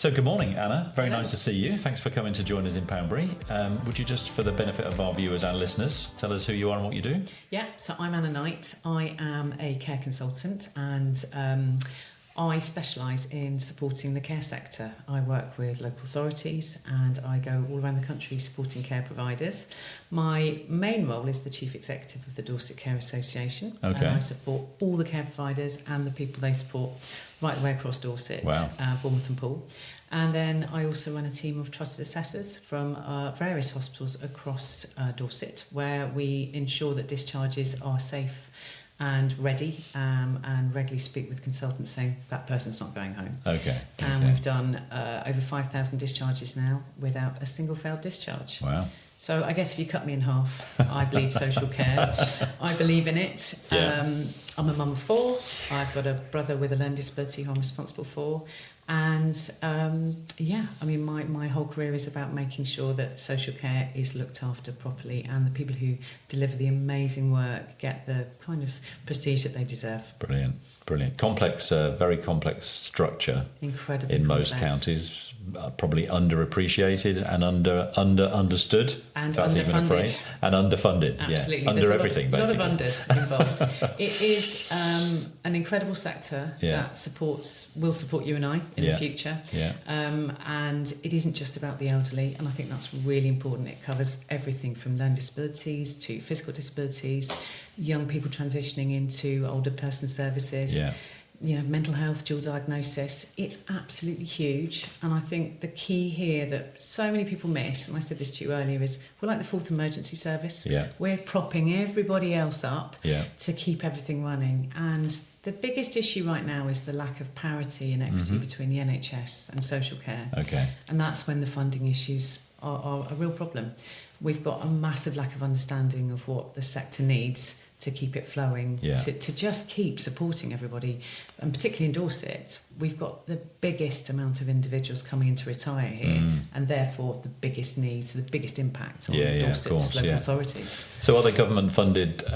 So good morning, Anna. Very nice to see you. Thanks for coming to join us in Poundbury. Would you just, for the benefit of our viewers and listeners, tell us who you are and what you do? Yeah, so I'm Anna Knight. I am a care consultant and I specialise in supporting the care sector. I work with local authorities and I go all around the country supporting care providers. My main role is the Chief Executive of the Dorset Care Association. Okay. And I support all the care providers and the people they support right the way across Dorset, Wow. Bournemouth and Poole. And then I also run a team of trusted assessors from various hospitals across Dorset, where we ensure that discharges are safe and ready, and regularly speak with consultants saying that person's not going home. Okay. And we've done over 5,000 discharges now without a single failed discharge. Wow. So I guess if you cut me in half, I bleed social care. I believe in it. Yeah. I'm a mum of 4. I've got a brother with a learning disability who I'm responsible for. And my whole career is about making sure that social care is looked after properly and the people who deliver the amazing work get the kind of prestige that they deserve. Brilliant. Complex, very complex structure. Incredibly in complex. most counties. Probably underappreciated and understood. And that's even a phrase. And underfunded. Absolutely. Yeah. Under everything, basically. A lot basically. of unders involved. It is an incredible sector that will support you and I in the future. Yeah. And it isn't just about the elderly, and I think that's really important. It covers everything from learning disabilities to physical disabilities, young people transitioning into older person services. Yeah. Mental health, dual diagnosis, it's absolutely huge. And I think the key here that so many people miss, and I said this to you earlier, is we're like the fourth emergency service. Yeah. We're propping everybody else up Yeah. to keep everything running. And the biggest issue right now is the lack of parity and equity between the NHS and social care. Okay. And that's when the funding issues are a real problem. We've got a massive lack of understanding of what the sector needs to keep it flowing, to just keep supporting everybody. And particularly in Dorset, we've got the biggest amount of individuals coming in to retire here, and therefore the biggest needs, the biggest impact on Dorset's local authorities. So are they government-funded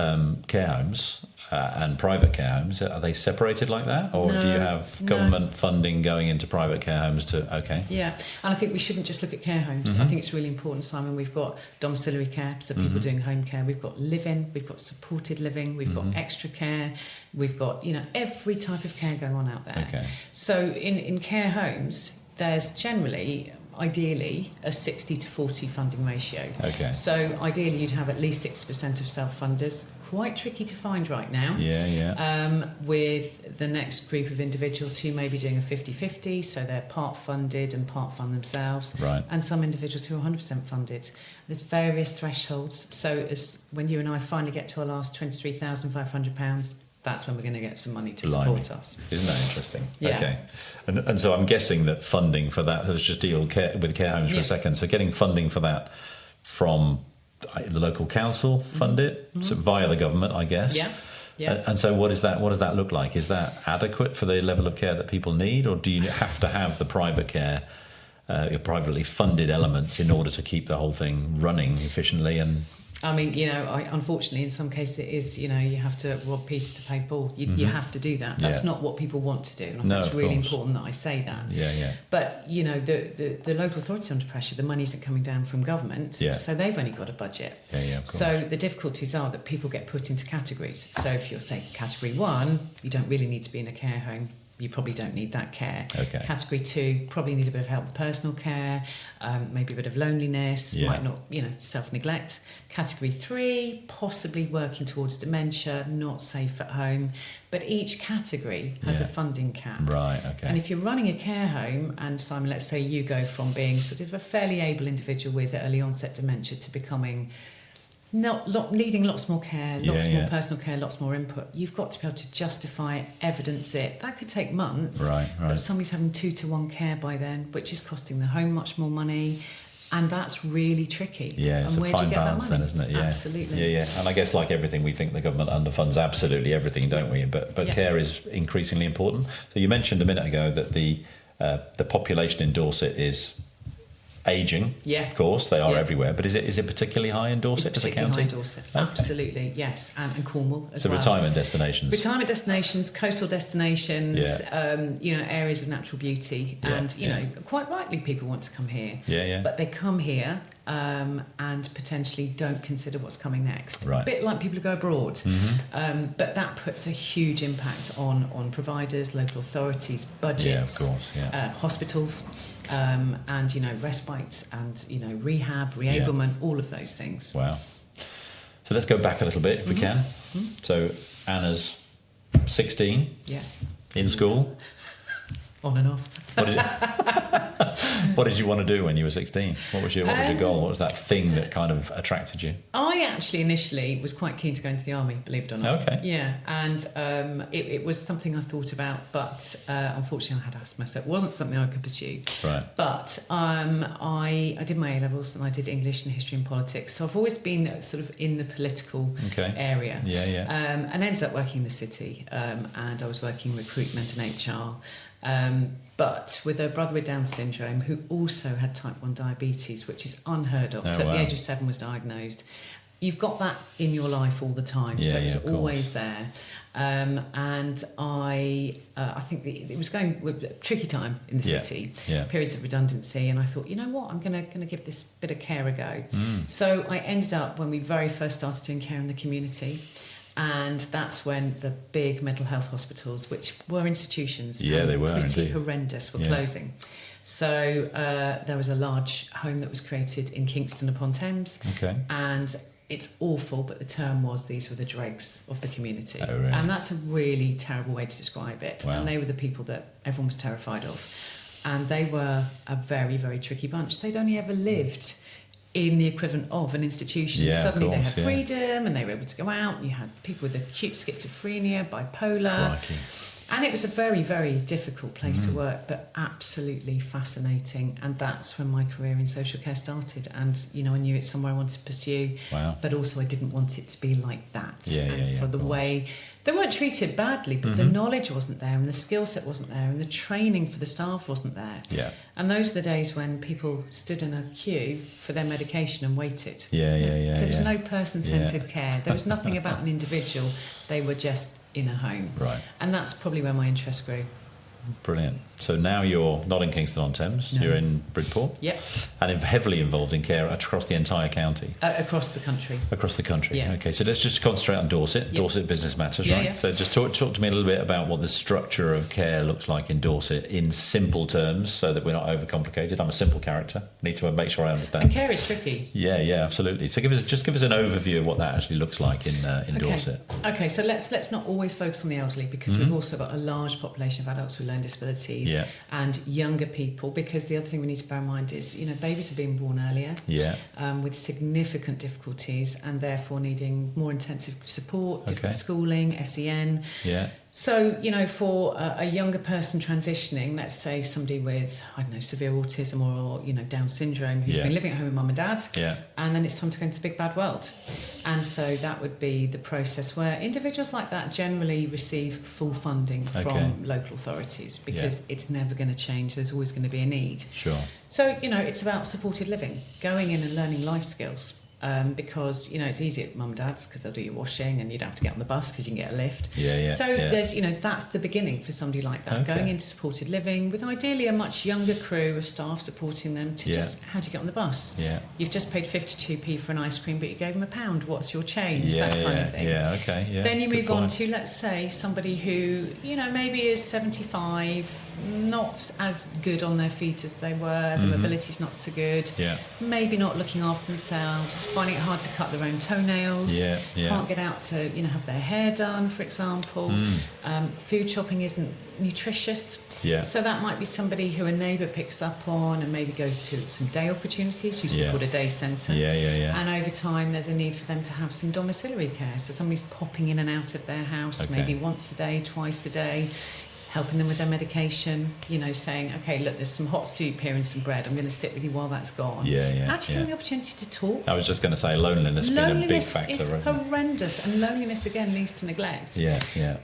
care homes and private care homes? Are they separated like that? Or do you have government funding going into private care homes to... Okay. Yeah, and I think we shouldn't just look at care homes. I think it's really important, Simon. We've got domiciliary care, so people doing home care. We've got live-in, we've got supported living, we've got extra care. We've got, every type of care going on out there. Okay. So in care homes, there's generally... ideally a 60 to 40 funding ratio. Okay. So ideally you'd have at least 60% of self-funders. Quite tricky to find right now. With the next group of individuals who may be doing a 50-50, so they're part funded and part fund themselves. Right. And some individuals who are 100% funded. There's various thresholds. So as when you and I finally get to our last £23,500, that's when we're going to get some money to support us. Isn't that interesting? Yeah. Okay. And so I'm guessing that funding for that, let's just deal with care homes for a second. So getting funding for that from the local council fund it, so via the government, I guess. Yeah. Yeah. And so what does that look like? Is that adequate for the level of care that people need, or do you have to have the private care, your privately funded elements in order to keep the whole thing running efficiently? And I mean, unfortunately, in some cases it is, you have to rob Peter to pay Paul. You have to do that. That's not what people want to do. And I think it's really important that I say that. Yeah. But, the local authority's under pressure. The money isn't coming down from government. Yeah. So they've only got a budget. Yeah, of course. So the difficulties are that people get put into categories. So if you're, say, category 1, you don't really need to be in a care home. You probably don't need that care. Okay. Category 2, probably need a bit of help with personal care, maybe a bit of loneliness, might not, self-neglect. Category 3, possibly working towards dementia, not safe at home. But each category has a funding cap. Right, okay. And if you're running a care home, and Simon, let's say you go from being sort of a fairly able individual with early onset dementia to becoming needing lots more care, lots more personal care, lots more input. You've got to be able to justify it, evidence it. That could take months. Right. But somebody's having 2-to-1 care by then, which is costing the home much more money. And that's really tricky. Yeah, it's and a fine balance then, isn't it? Yeah. Absolutely. Yeah. And I guess like everything, we think the government underfunds absolutely everything, don't we? But care is increasingly important. So you mentioned a minute ago that the population in Dorset is Ageing, Yeah. of course, they are Yeah. everywhere. But is it particularly high in Dorset as a county? High in Dorset, Okay. absolutely, yes, and Cornwall as So well. retirement destinations. Retirement destinations, coastal destinations, Yeah. areas of natural beauty, Yeah, and quite rightly, people want to come here. Yeah. But they come here and potentially don't consider what's coming next. Right. A bit like people who go abroad. But that puts a huge impact on providers, local authorities, budgets, Yeah, of course. Yeah. hospitals, and respite and rehab, reablement, all of those things. Wow. So let's go back a little bit if we can. So Anna's 16, Yeah, in school. on and off. What did you want to do when you were 16? What was your goal? What was that thing that kind of attracted you? I actually initially was quite keen to go into the army, believe it or not. Okay. Yeah, and it was something I thought about, but unfortunately I had asthma, so it wasn't something I could pursue. Right. But I did my A-levels and I did English and History and Politics, so I've always been sort of in the political area. Yeah. And ended up working in the city, and I was working recruitment and HR. But with a brother with Down syndrome who also had type 1 diabetes, which is unheard of. Oh, So at wow. the age of 7 was diagnosed. You've got that in your life all the time, so it was always there. And I think it was going with a tricky time in the city, periods of redundancy, and I thought, you know what, I'm going to give this bit of care a go. So I ended up, when we very first started doing care in the community, and that's when the big mental health hospitals, which were institutions, they were pretty indeed. horrendous, were closing. So there was a large home that was created in Kingston upon Thames, and it's awful, but the term was these were the dregs of the community. Oh, really? And that's a really terrible way to describe it. Wow. And they were the people that everyone was terrified of. And they were a very, very tricky bunch. They'd only ever lived in the equivalent of an institution. Yeah, Suddenly of course, they had freedom and they were able to go out. You had people with acute schizophrenia, bipolar. Crikey. And it was a very, very difficult place to work, but absolutely fascinating. And that's when my career in social care started. And, I knew it's somewhere I wanted to pursue. Wow. But also I didn't want it to be like that. For the cool. way... They weren't treated badly, but the knowledge wasn't there and the skill set wasn't there and the training for the staff wasn't there. Yeah. And those are the days when people stood in a queue for their medication and waited. There was no person-centred care. There was nothing about an individual. They were just in a home. Right. And that's probably where my interest grew. Brilliant. So now you're not in Kingston-on-Thames, you're in Bridport. Yep. And heavily involved in care across the entire county. Across the country. Across the country. Yeah. Okay, so let's just concentrate on Dorset. Yep. Dorset Business Matters, Yeah, right? yeah. So just talk to me a little bit about what the structure of care looks like in Dorset in simple terms, so that we're not overcomplicated. I'm a simple character. Need to make sure I understand. And care is tricky. Yeah, absolutely. So give us an overview of what that actually looks like in Dorset. Okay, so let's not always focus on the elderly, because we've also got a large population of adults with learning disabilities and younger people, because the other thing we need to bear in mind is, babies are being born earlier with significant difficulties and therefore needing more intensive support, different schooling, SEN. Yeah. So, for a younger person transitioning, let's say somebody with, severe autism or, Down syndrome, who's been living at home with mum and dad, and then it's time to go into the big bad world. And so that would be the process where individuals like that generally receive full funding from local authorities, because it's never going to change. There's always going to be a need. Sure. So, it's about supported living, going in and learning life skills. Because it's easy at mum and dad's because they'll do your washing and you don't have to get on the bus because you can get a lift. So there's that's the beginning for somebody like that, going into supported living with ideally a much younger crew of staff supporting them to just, how do you get on the bus? You've just paid 52p for an ice cream, but you gave them £1. What's your change? That kind of thing. Then you move on to, let's say, somebody who maybe is 75, not as good on their feet as they were, the mobility's not so good, maybe not looking after themselves, finding it hard to cut their own toenails, can't get out to have their hair done, for example. Food shopping isn't nutritious, so that might be somebody who a neighbour picks up on and maybe goes to some day opportunities, used to be called a day centre. And over time there's a need for them to have some domiciliary care, so somebody's popping in and out of their house maybe once a day, twice a day, helping them with their medication, saying, okay, look, there's some hot soup here and some bread. I'm going to sit with you while that's gone. Actually having the opportunity to talk. I was just going to say loneliness being a big factor. Loneliness is horrendous, and loneliness again leads to neglect.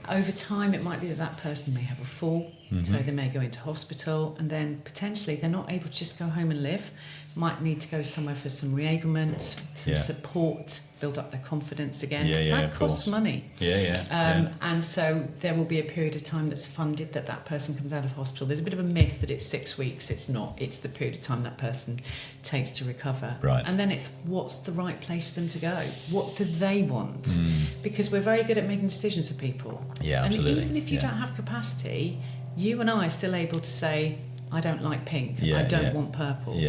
Over time, it might be that person may have a fall, So they may go into hospital, and then potentially they're not able to just go home and live. Might need to go somewhere for some reablement, some support, build up their confidence again. That costs money. And so there will be a period of time that's funded that person comes out of hospital. There's a bit of a myth that it's 6 weeks. It's not. It's the period of time that person takes to recover. Right. And then it's what's the right place for them to go? What do they want? Because we're very good at making decisions for people. Yeah, absolutely. And even if you don't have capacity, you and I are still able to say, I don't like pink, I don't want purple.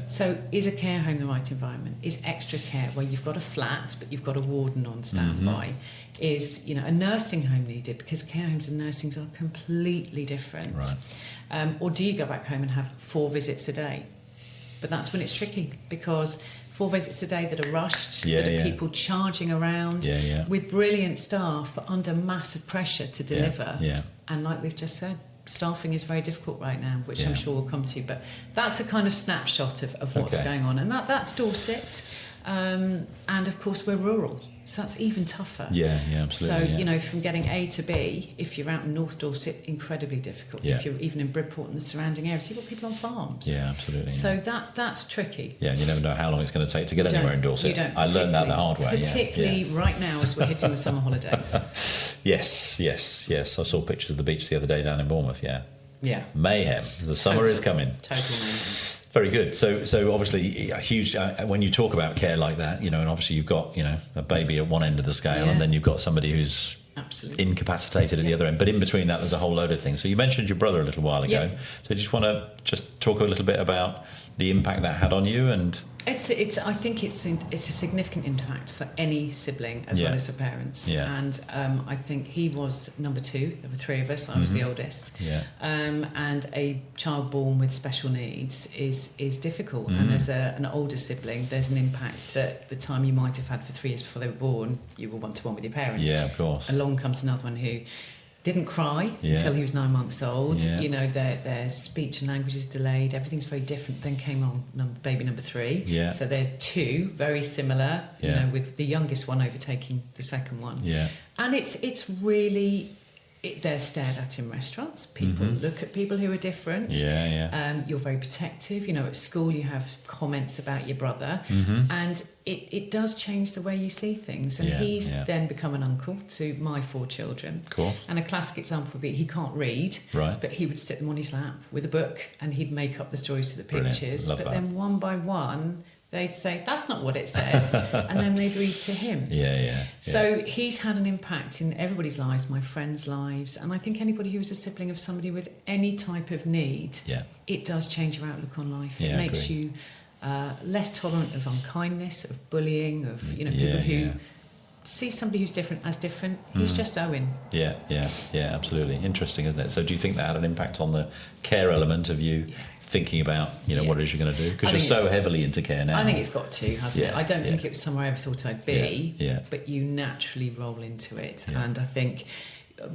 So is a care home the right environment? Is extra care, where you've got a flat but you've got a warden on standby? Is a nursing home needed? Because care homes and nursings are completely different. Right. Or do you go back home and have 4 visits a day? But that's when it's tricky, because 4 visits a day that are rushed, that are people charging around with brilliant staff but under massive pressure to deliver. And like we've just said, staffing is very difficult right now, which I'm sure we'll come to. But that's a kind of snapshot of what's going on. And that's Dorset. And of course, we're rural. So that's even tougher. Absolutely. So, from getting A to B, if you're out in North Dorset, incredibly difficult. If you're even in Bridport and the surrounding areas, you've got people on farms. Absolutely. So that's tricky. You never know how long it's going to take to get anywhere in Dorset. You don't. I learned that the hard way. Particularly right now as we're hitting the summer holidays. Yes. I saw pictures of the beach the other day down in Bournemouth. Mayhem. The summer is coming. Total mayhem. Very good. So obviously a huge, when you talk about care like that, and obviously you've got, a baby at one end of the scale, and then you've got somebody who's incapacitated at the other end. But in between that, there's a whole load of things. So you mentioned your brother a little while ago. So I just want to talk a little bit about the impact that had on you. And I think it's a significant impact for any sibling as well as for parents. And I think he was number 2. There were 3 of us. I was the oldest. And a child born with special needs is difficult. And as an older sibling, there's an impact that the time you might have had for 3 years before they were born, you were one-to-one with your parents. Of course. Along comes another one who didn't cry until he was 9 months old. Their speech and language is delayed. Everything's very different. Then came on baby number 3. So they're 2, very similar. With the youngest one overtaking the second one. And it's really. They're stared at in restaurants. People look at people who are different. You're very protective. At school you have comments about your brother, and it does change the way you see things. And he's then become an uncle to my 4 children. Cool. And a classic example would be he can't read, but he would sit them on his lap with a book, and he'd make up the stories to the pictures. But then one by one, they'd say, that's not what it says. And then they'd read to him. So he's had an impact in everybody's lives, my friends' lives. And I think anybody who's a sibling of somebody with any type of need, it does change your outlook on life. It makes you less tolerant of unkindness, of bullying, of people who see somebody who's different as different. He's just Owen. Absolutely. Interesting, isn't it? So do you think that had an impact on the care element of you thinking about what it is you're going to do, because you're so heavily into care now? I think it's got to, hasn't it? I don't think it was somewhere I ever thought I'd be, but you naturally roll into it. And I think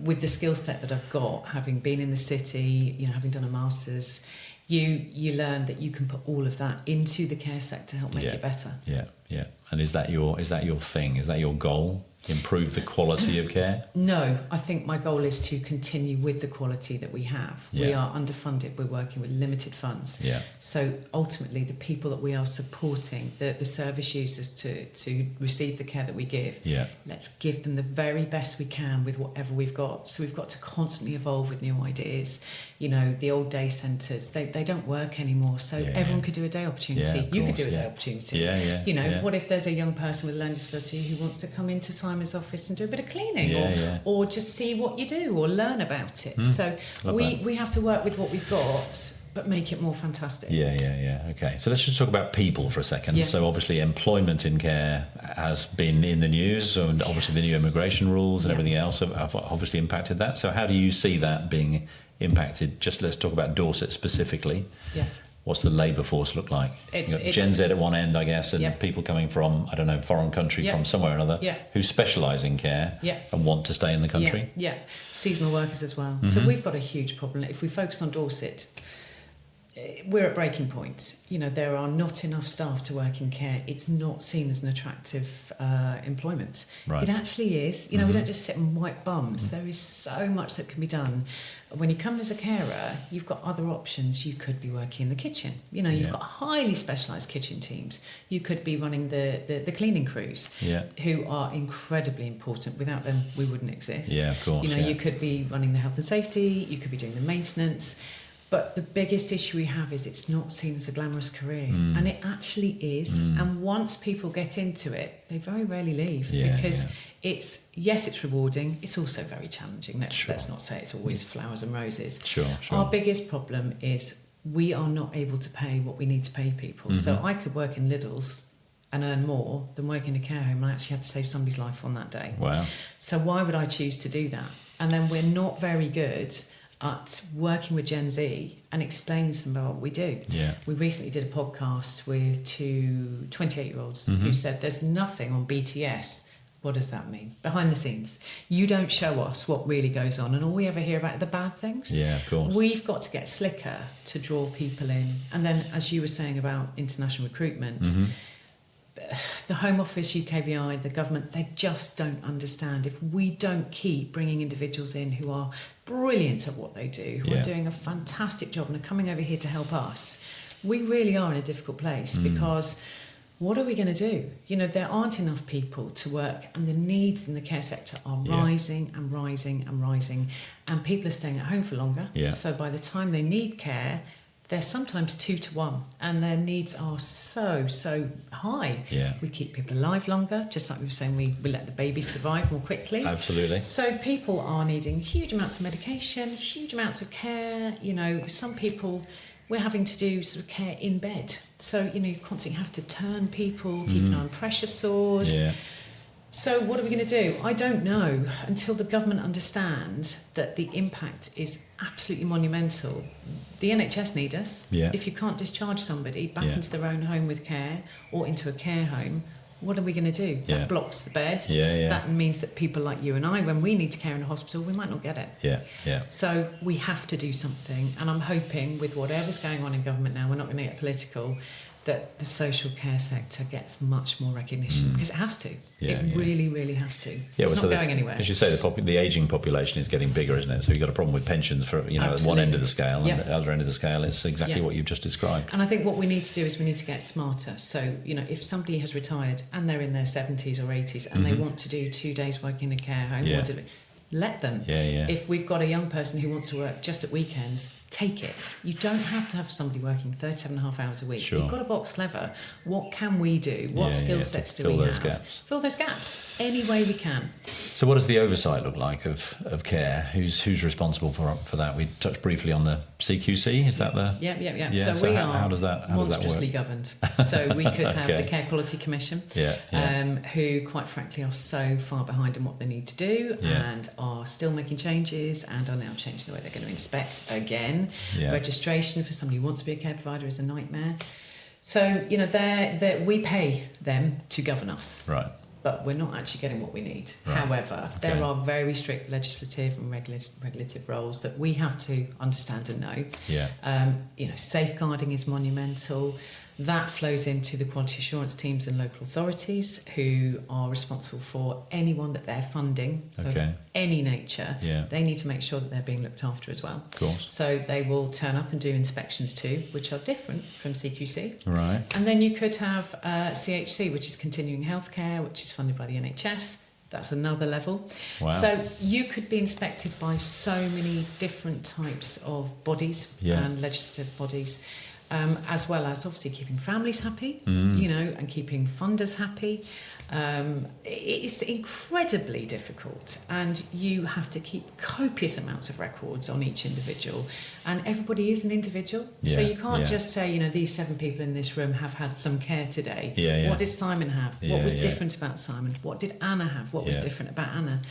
with the skill set that I've got, having been in the city, having done a master's, you learn that you can put all of that into the care sector to help make it better. And is that your thing? Is that your goal? Improve the quality of care? No, I think my goal is to continue with the quality that we have. We are underfunded. We're working with limited funds. So ultimately, the people that we are supporting, the service users to receive the care that we give, let's give them the very best we can with whatever we've got. So we've got to constantly evolve with new ideas. The old day centres, they don't work anymore. So everyone could do a day opportunity. You could do a day opportunity. What if there's a young person with a learning disability who wants to come into Simon's office and do a bit of cleaning or just see what you do or learn about it. So we have to work with what we've got, but make it more fantastic. Okay, so let's just talk about people for a second. So obviously employment in care has been in the news, and obviously the new immigration rules and everything else have obviously impacted that. So how do you see that being impacted? Just let's talk about Dorset specifically. What's the labour force look like? You've got Gen Z at one end, I guess, and people coming from, I don't know, foreign country from somewhere or another who specialise in care and want to stay in the country. Seasonal workers as well. So we've got a huge problem. If we focus on Dorset, we're at breaking point. There are not enough staff to work in care. It's not seen as an attractive employment. Right. It actually is. We don't just sit on white bums. There is so much that can be done. When you come as a carer, you've got other options. You could be working in the kitchen. You've got highly specialised kitchen teams. You could be running the cleaning crews, who are incredibly important. Without them, we wouldn't exist. Yeah, of course. You could be running the health and safety. You could be doing the maintenance. But the biggest issue we have is it's not seen as a glamorous career. And it actually is. And once people get into it, they very rarely leave because it's rewarding. It's also very challenging. Let's not say it's always flowers and roses. Sure. Our biggest problem is we are not able to pay what we need to pay people. So I could work in Lidl's and earn more than work in a care home. I actually had to save somebody's life on that day. Wow. So why would I choose to do that? And then we're not very good at working with Gen Z and explaining to them about what we do. Yeah. We recently did a podcast with two 28-year-olds who said there's nothing on BTS. What does that mean? Behind the scenes. You don't show us what really goes on, and all we ever hear about are the bad things. Yeah, of course. We've got to get slicker to draw people in. And then, as you were saying about international recruitment, the Home Office, UKVI, the government, they just don't understand. If we don't keep bringing individuals in who are brilliant at what they do, who are doing a fantastic job and are coming over here to help us, we really are in a difficult place because what are we going to do? There aren't enough people to work, and the needs in the care sector are rising and rising and rising, and people are staying at home for longer. Yeah. So by the time they need care, they're sometimes 2 to 1, and their needs are so high. Yeah. We keep people alive longer, just like we were saying, we let the babies survive more quickly. Absolutely. So people are needing huge amounts of medication, huge amounts of care. Some people, we're having to do sort of care in bed. So, you constantly have to turn people, keep an eye on pressure sores. Yeah. So what are we going to do? I don't know until the government understands that the impact is absolutely monumental. The NHS need us. Yeah. If you can't discharge somebody back into their own home with care or into a care home, what are we going to do? That blocks the beds. That means that people like you and I, when we need to care in a hospital, we might not get it. Yeah. So we have to do something. And I'm hoping with whatever's going on in government now, we're not going to get political, that the social care sector gets much more recognition because it has to. It really, really has to. It's not going anywhere. As you say, the ageing population is getting bigger, isn't it? So you've got a problem with pensions for at one end of the scale, and at the other end of the scale, it's exactly what you've just described. And I think what we need to do is we need to get smarter. So if somebody has retired and they're in their 70s or 80s and they want to do 2 days working in a care home, let them. If we've got a young person who wants to work just at weekends, take it. You don't have to have somebody working 37.5 hours a week. Sure. You've got to box clever. What can we do? What skill sets do we have? Fill those gaps any way we can. So what does the oversight look like of care? Who's responsible for that? We touched briefly on the CQC. Is that the... Yeah. So we are monstrously governed. So we could have the Care Quality Commission, who quite frankly are so far behind in what they need to do and are still making changes and are now changing the way they're going to inspect again. Registration for somebody who wants to be a care provider is a nightmare. So, we pay them to govern us. Right. But we're not actually getting what we need. Right. However, there are very strict legislative and regulative roles that we have to understand and know. Safeguarding is monumental. That flows into the quality assurance teams and local authorities who are responsible for anyone that they're funding of any nature. They need to make sure that they're being looked after as well. Of course. So they will turn up and do inspections too, which are different from CQC. Right. And then you could have CHC, which is continuing healthcare, which is funded by the NHS. That's another level. Wow. So you could be inspected by so many different types of bodies and legislative bodies. As well as obviously keeping families happy, and keeping funders happy. It's incredibly difficult, and you have to keep copious amounts of records on each individual, and everybody is an individual. So you can't just say, these 7 people in this room have had some care today. What did Simon have? What was different about Simon? What did Anna have? What was different about Anna?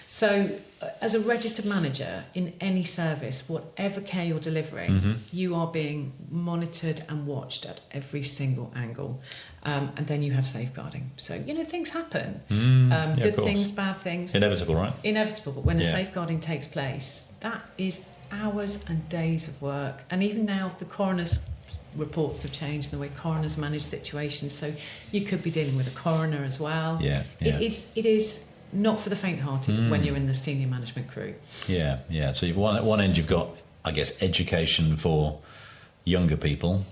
So as a registered manager in any service, whatever care you're delivering, you are being monitored and watched at every single angle. And then you have safeguarding. So, things happen. Good things, bad things. Inevitable, right? Inevitable. But when the safeguarding takes place, that is hours and days of work. And even now, the coroner's reports have changed in the way coroners manage situations. So you could be dealing with a coroner as well. Yeah. It is not for the faint-hearted when you're in the senior management crew. Yeah. So at one end you've got, I guess, education for younger people,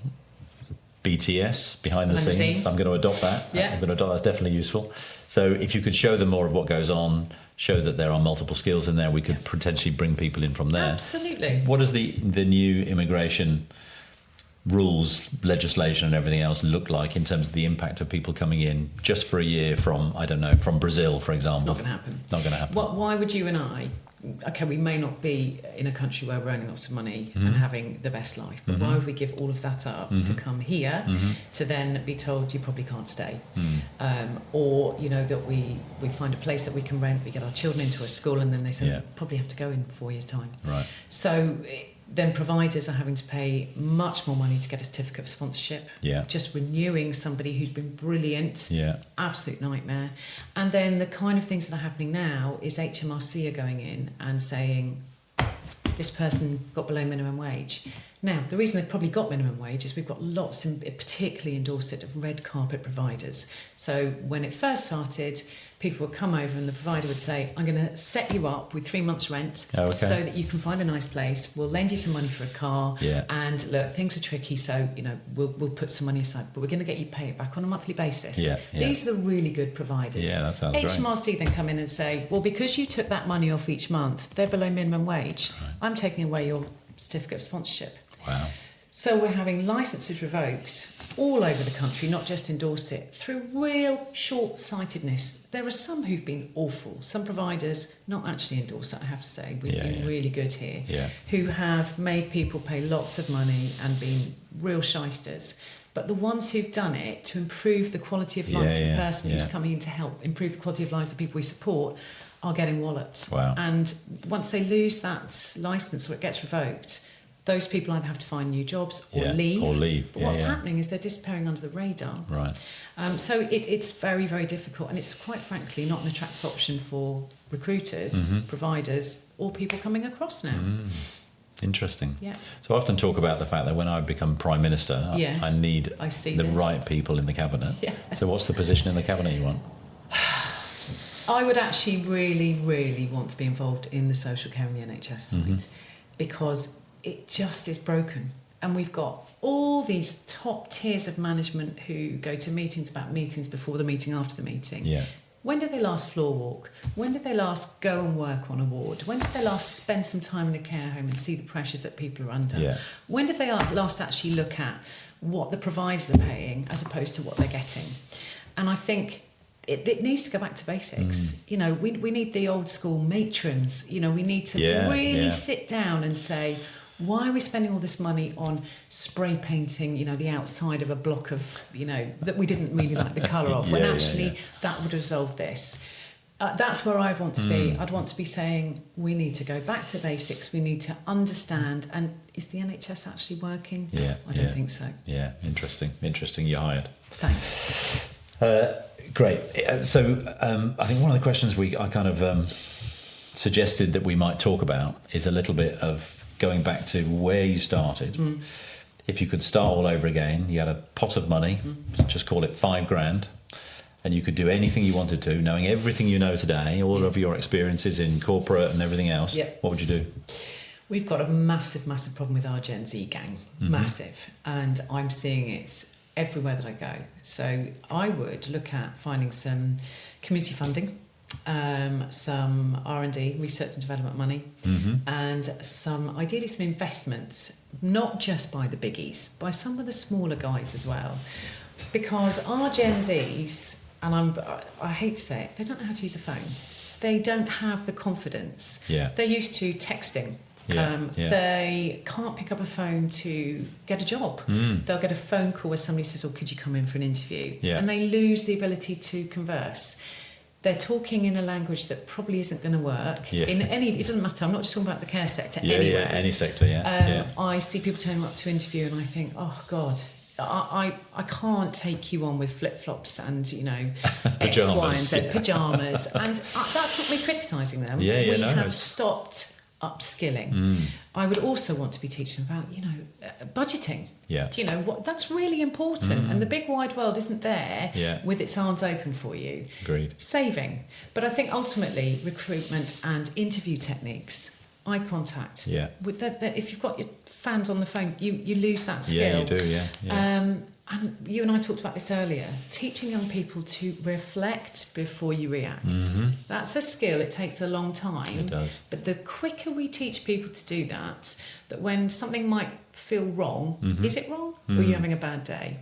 BTS, behind the scenes. I'm going to adopt that. Yeah. I'm going to adopt that's definitely useful. So if you could show them more of what goes on, show that there are multiple skills in there, we could potentially bring people in from there. Absolutely. What does the new immigration rules, legislation and everything else look like in terms of the impact of people coming in just for a year from, I don't know, from Brazil, for example? It's not going to happen. Not going to happen. Why would you and I, okay, we may not be in a country where we're earning lots of money and having the best life, but why would we give all of that up to come here to then be told you probably can't stay? Or, you know, that we find a place that we can rent, we get our children into a school, and then they say probably have to go in 4 years' time. Right. So then providers are having to pay much more money to get a certificate of sponsorship. Yeah. Just renewing somebody who's been brilliant. Yeah. Absolute nightmare. And then the kind of things that are happening now is HMRC are going in and saying, this person got below minimum wage. Now, the reason they've probably got minimum wage is we've got lots, particularly in Dorset, of red carpet providers. So when it first started, people would come over and the provider would say, I'm going to set you up with 3 months rent so that you can find a nice place. We'll lend you some money for a car. Yeah. And look, things are tricky, so, you know, we'll put some money aside, but we're going to get you pay it back on a monthly basis. Yeah. These are the really good providers. Yeah, that sounds great. HMRC then come in and say, well, because you took that money off each month, they're below minimum wage. Right. I'm taking away your certificate of sponsorship. Wow. So we're having licences revoked all over the country, not just in Dorset, through real short-sightedness. There are some who've been awful, some providers, not actually in Dorset, I have to say, we've been really good here, who have made people pay lots of money and been real shysters. But the ones who've done it to improve the quality of life for the person who's coming in to help improve the quality of lives of the people we support are getting walloped. Wow. And once they lose that licence or it gets revoked, those people either have to find new jobs or leave. But what's happening is they're disappearing under the radar. Right. So it's very, very difficult, and it's quite frankly not an attractive option for recruiters, providers, or people coming across now. Interesting. Yeah. So I often talk about the fact that when I become Prime Minister, I need right people in the Cabinet. Yeah. So what's the position in the Cabinet you want? I would actually really, really want to be involved in the social care and the NHS side, because it just is broken. And we've got all these top tiers of management who go to meetings about meetings before the meeting, after the meeting. Yeah. When did they last floor walk? When did they last go and work on a ward? When did they last spend some time in a care home and see the pressures that people are under? Yeah. When did they last actually look at what the providers are paying as opposed to what they're getting? And I think it needs to go back to basics. You know, we need the old school matrons. You know, we need to really sit down and say, why are we spending all this money on spray painting, you know, the outside of a block of, you know, that we didn't really like the colour of, when actually that would resolve this. That's where I want to be. I'd want to be saying we need to go back to basics. We need to understand. And is the NHS actually working? I don't think so. Yeah, interesting. You're hired. Thanks. Great. So I think one of the questions I kind of suggested that we might talk about is a little bit of going back to where you started. If you could start all over again, you had a pot of money, just call it $5,000, and you could do anything you wanted to, knowing everything you know today, all of your experiences in corporate and everything else, what would you do? We've got a massive problem with our Gen Z gang, massive, and I'm seeing it everywhere that I go. So I would look at finding some community funding, some R&D, research and development money, and ideally some investment, not just by the biggies, by some of the smaller guys as well, because our Gen Zs, and I hate to say it, they don't know how to use a phone. They don't have the confidence. They're used to texting. They can't pick up a phone to get a job. They'll get a phone call where somebody says, oh, could you come in for an interview? And they lose the ability to converse. They're talking in a language that probably isn't going to work in any. It doesn't matter. I'm not just talking about the care sector. Anywhere. Any sector. I see people turning up to interview, and I think, oh God, I can't take you on with flip flops and, you know, pajamas, X, Y, and Z, pajamas, and that's not me criticising them. We have stopped upskilling. I would also want to be teaching about, budgeting. Yeah. What that's really important. And the big wide world isn't there with its arms open for you. Agreed. Saving. But I think ultimately recruitment and interview techniques, eye contact. Yeah. With that, if you've got your fans on the phone, you lose that skill. Yeah, you do, yeah. And you and I talked about this earlier, teaching young people to reflect before you react. That's a skill. It takes a long time. It does. But the quicker we teach people to do that when something might feel wrong, is it wrong? Or are you having a bad day?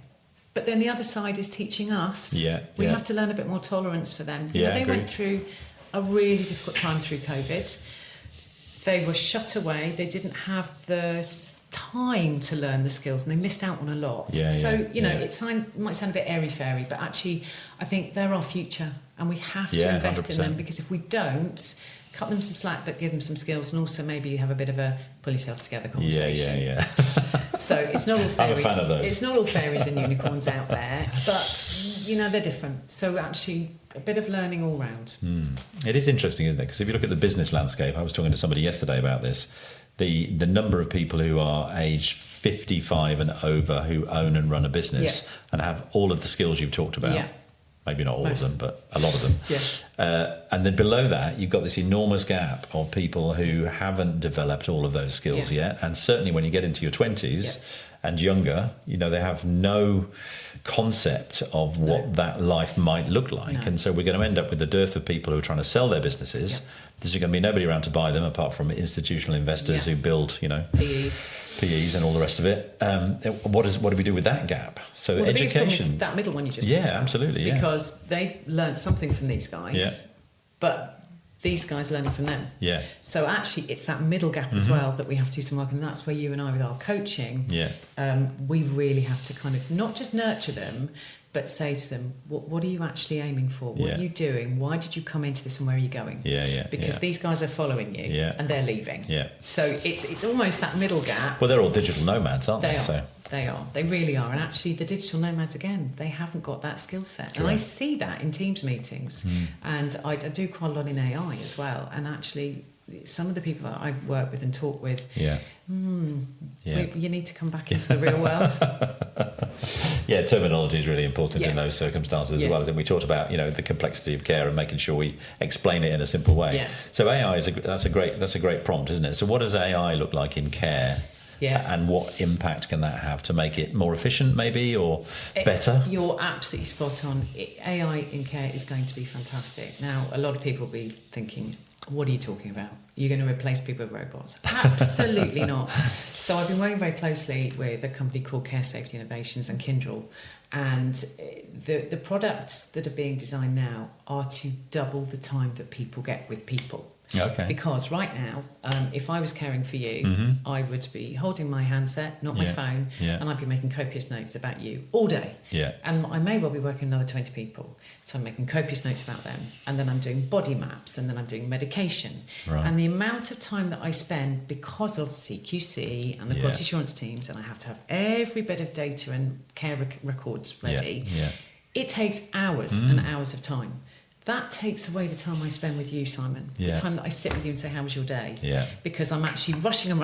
But then the other side is teaching us. We have to learn a bit more tolerance for them. They went through a really difficult time through COVID. They were shut away. They didn't have the time to learn the skills, and they missed out on a lot. It might sound a bit airy-fairy, but actually I think they're our future, and we have to invest 100%. in them, because if we don't, cut them some slack but give them some skills, and also maybe have a bit of a pull yourself together conversation. So it's not all fairies. I'm a fan of those. It's not all fairies and unicorns out there, but they're different. So actually a bit of learning all round. It is interesting, isn't it? Because if you look at the business landscape, I was talking to somebody yesterday about this, the number of people who are aged 55 and over who own and run a business and have all of the skills you've talked about. Maybe not all of them, but a lot of them. And then below that, you've got this enormous gap of people who haven't developed all of those skills yet. And certainly when you get into your 20s and younger, they have no concept of what that life might look like. And so we're going to end up with a dearth of people who are trying to sell their businesses. There's going to be nobody around to buy them apart from institutional investors who build, PEs and all the rest of it. What do we do with that gap? So the biggest education, problem is that middle one you just talked about. Absolutely, because they've learned something from these guys, but these guys learning from them. So actually, it's that middle gap as well that we have to do some work, and that's where you and I, with our coaching, we really have to kind of not just nurture them, but say to them, what are you actually aiming for? What are you doing? Why did you come into this, and where are you going? Because these guys are following you and they're leaving. So it's almost that middle gap. Well, they're all digital nomads, aren't they? They are. They really are. And actually, the digital nomads, again, they haven't got that skill set. And I see that in Teams meetings. And I do quite a lot in AI as well. And actually, some of the people that I work with and talk with, you need to come back into the real world. Terminology is really important in those circumstances as well. And we talked about, the complexity of care and making sure we explain it in a simple way. So AI that's a great prompt, isn't it? So what does AI look like in care? And what impact can that have to make it more efficient, maybe, or better? You're absolutely spot on. AI in care is going to be fantastic. Now, a lot of people will be thinking, what are you talking about? You're going to replace people with robots? Absolutely not. So I've been working very closely with a company called Care Safety Innovations and Kyndryl, and the products that are being designed now are to double the time that people get with people. Because right now, if I was caring for you, I would be holding my handset, not my phone, and I'd be making copious notes about you all day. And I may well be working another 20 people. So I'm making copious notes about them, and then I'm doing body maps, and then I'm doing medication. And the amount of time that I spend, because of CQC and the quality assurance teams, and I have to have every bit of data and care records ready, it takes hours and hours of time. That takes away the time I spend with you, Simon. The time that I sit with you and say, how was your day? Because I'm actually rushing,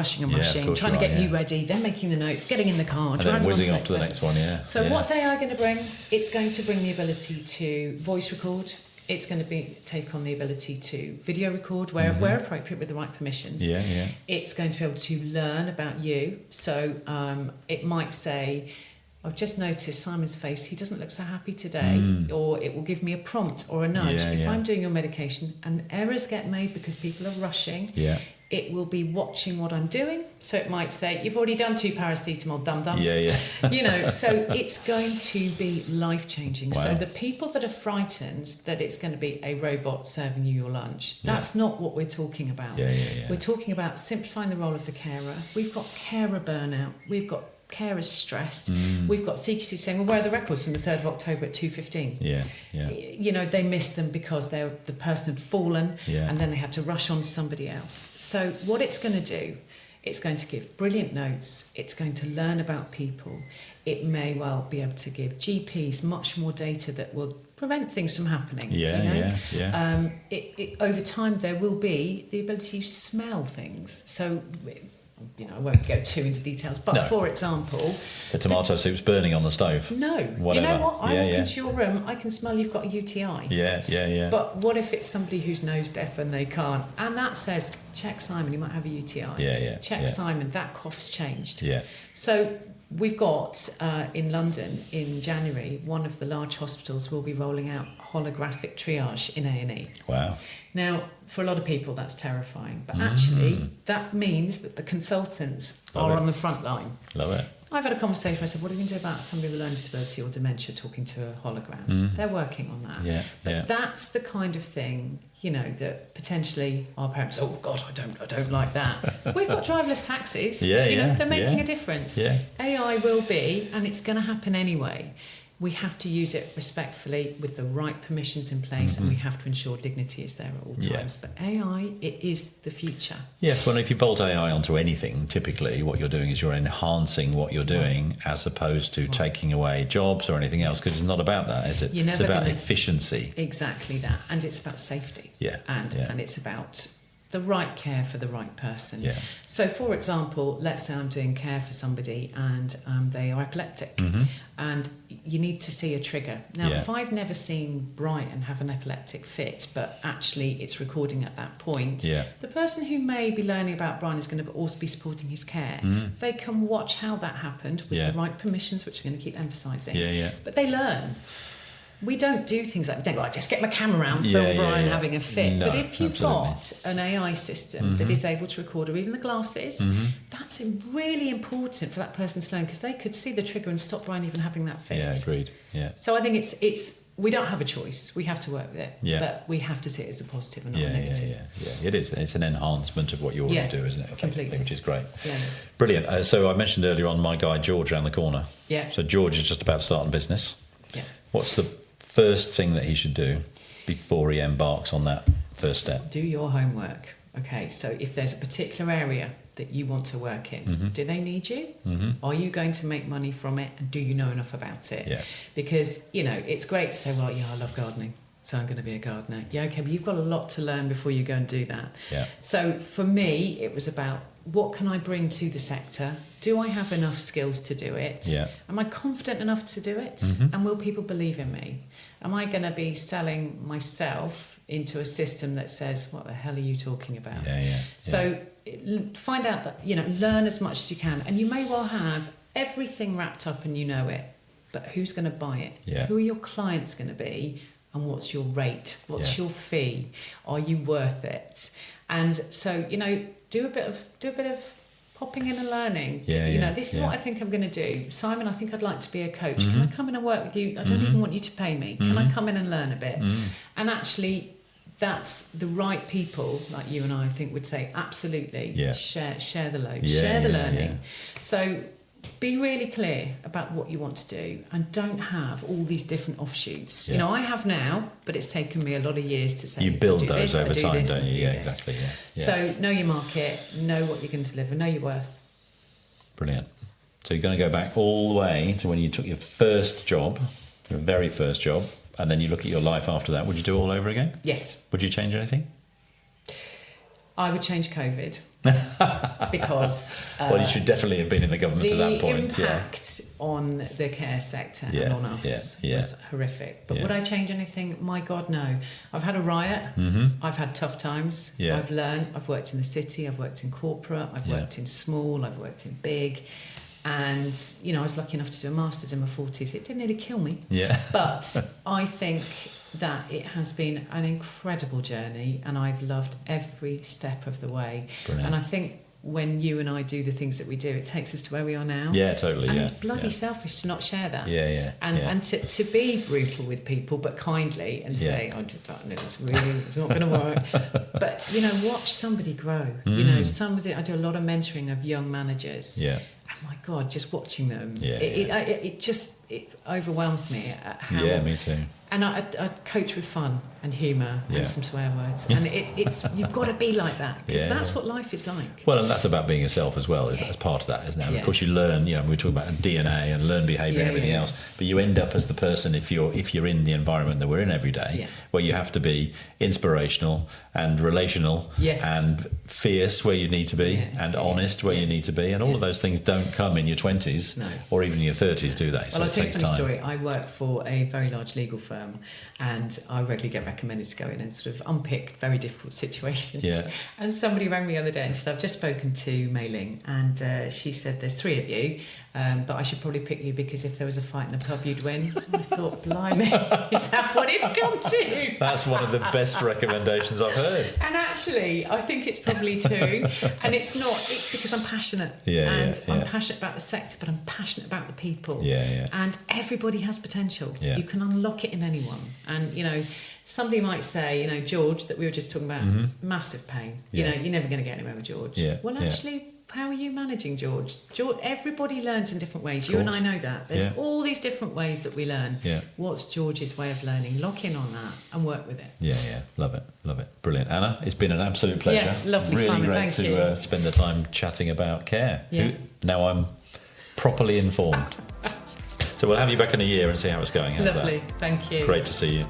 trying to get you ready, then making the notes, getting in the car, and driving then whizzing on off to the next one, So what's AI going to bring? It's going to bring the ability to voice record. It's going to take on the ability to video record where appropriate with the right permissions. It's going to be able to learn about you. So it might say, I've just noticed Simon's face, he doesn't look so happy today, or it will give me a prompt or a nudge. If I'm doing your medication and errors get made because people are rushing, it will be watching what I'm doing. So it might say, you've already done 2 paracetamol, dum-dum. So it's going to be life-changing. Wow. So the people that are frightened that it's going to be a robot serving you your lunch, that's not what we're talking about. We're talking about simplifying the role of the carer. We've got carer burnout. We've got carers stressed. We've got CQC saying, well, where are the records from the 3rd of October at 2:15? They missed them because the person had fallen and then they had to rush on to somebody else. So what it's going to do It's going to give brilliant notes. It's going to learn about people. It may well be able to give GPs much more data that will prevent things from happening. Over time, there will be the ability to smell things. So, I won't go too into details, but for example, the tomato soup's burning on the stove. No, whatever. You know what? I walk into your room, I can smell you've got a UTI. Yeah. But what if it's somebody who's nose deaf and they can't? And that says, check Simon, you might have a UTI. Check Simon, that cough's changed. Yeah. So we've got in London in January, one of the large hospitals will be rolling out holographic triage in A&E. Wow. Now, for a lot of people, that's terrifying. But actually, that means that the consultants are on the front line. Love it. I've had a conversation. I said, what are you going to do about somebody with learning disability or dementia talking to a hologram? They're working on that. But that's the kind of thing, that potentially our parents, oh, God, I don't like that. We've got driverless taxis. They're making a difference. AI will be, and it's going to happen anyway. We have to use it respectfully with the right permissions in place, and we have to ensure dignity is there at all times. But AI, it is the future. Yes, well, if you bolt AI onto anything, typically what you're doing is you're enhancing what you're doing as opposed to taking away jobs or anything else, because it's not about that, is it? It's about efficiency. Exactly that. And it's about safety. And it's about the right care for the right person. So, for example, let's say I'm doing care for somebody and they are epileptic, and you need to see a trigger. Now, if I've never seen Brian have an epileptic fit, but actually it's recording at that point, the person who may be learning about Brian is going to also be supporting his care. They can watch how that happened with the right permissions, which we're going to keep emphasising. But they learn. We don't do things like, just get my camera out and film Brian having a fit. No, but if you've got an AI system that is able to record, or even the glasses, that's really important for that person to learn, because they could see the trigger and stop Brian even having that fit. Yeah, agreed. So I think it's we don't have a choice. We have to work with it. But we have to see it as a positive and not a negative. It is. It's an enhancement of what you already do, isn't it? Completely. Which is great. Brilliant. So I mentioned earlier on my guy George around the corner. So George is just about to start a business. What's the first thing that he should do before he embarks on that first step? Do your homework. Okay, so if there's a particular area that you want to work in, do they need you? Are you going to make money from it, and do you know enough about it? Because, it's great to say, well, I love gardening, so I'm going to be a gardener. Okay, but you've got a lot to learn before you go and do that. So for me, it was about, what can I bring to the sector? Do I have enough skills to do it? Am I confident enough to do it? And will people believe in me? Am I going to be selling myself into a system that says, what the hell are you talking about? So find out that, learn as much as you can. And you may well have everything wrapped up and you know it, but who's going to buy it? Who are your clients going to be? And what's your rate? What's your fee? Are you worth it? And so, do a bit of popping in and learning. This is what I think I'm going to do. Simon, I think I'd like to be a coach. Can I come in and work with you? I don't even want you to pay me. Can I come in and learn a bit? And actually, that's the right people, like you and I think would say, absolutely, share the load, share the learning. So be really clear about what you want to do, and don't have all these different offshoots. I have now, but it's taken me a lot of years to say, you build those over time, don't you? Exactly. So know your market, know what you're going to deliver, know your worth. Brilliant. So you're going to go back all the way to when you took your first job, your very first job, and then you look at your life after that. Would you do it all over again? Yes. Would you change anything? I would change COVID. Because well, you should definitely have been in the government at that point. The impact on the care sector and on us was horrific. But would I change anything? My God, no. I've had a riot. I've had tough times. I've learned. I've worked in the city. I've worked in corporate. I've worked in small. I've worked in big. And, I was lucky enough to do a master's in my 40s. It didn't nearly kill me. But I think that it has been an incredible journey, and I've loved every step of the way. Brilliant. And I think when you and I do the things that we do, it takes us to where we are now. Totally. And it's bloody selfish to not share that. And to be brutal with people, but kindly, and say, it's not going to work. But, watch somebody grow. I do a lot of mentoring of young managers. Oh my God, just watching them. It overwhelms me at how... me too. And I coach with fun and humour Yeah. and some swear words. And it's you've got to be like that, because Yeah. that's what life is like. Well, and that's about being yourself as well, as part of that, isn't it? And of course, you learn. You know, we talk about DNA and learn behaviour and everything else, but you end up as the person if you're in the environment that we're in every day, where you have to be inspirational and relational and fierce where you need to be and honest where you need to be, and all of those things don't come in your 20s or even in your 30s, do they? Well, So I'll it tell you a takes funny time. story. I work for a very large legal firm, and I regularly get recommended to go in and sort of unpick very difficult situations. Yeah. And somebody rang me the other day and said, I've just spoken to Mei Ling, and she said there's 3 of you, but I should probably pick you because if there was a fight in a pub, you'd win. And I thought, blimey, is that what it's come to? That's one of the best recommendations I've heard. And actually, I think it's probably 2. And it's because I'm passionate. I'm passionate about the sector, but I'm passionate about the people. And everybody has potential. You can unlock it in anyone. And, you know, somebody might say, you know, George, that we were just talking about, massive pain. You know, you're never going to get anywhere with George. Well, actually, how are you managing George? Everybody learns in different ways. You and I know that. There's all these different ways that we learn. What's George's way of learning? Lock in on that and work with it. Love it. Brilliant. Anna, it's been an absolute pleasure. Yeah, lovely, really Simon. great Thank to you. spend the time chatting about care. Now I'm properly informed. So we'll have you back in a year and see how it's going. How's Lovely. that? Thank you. Great to see you.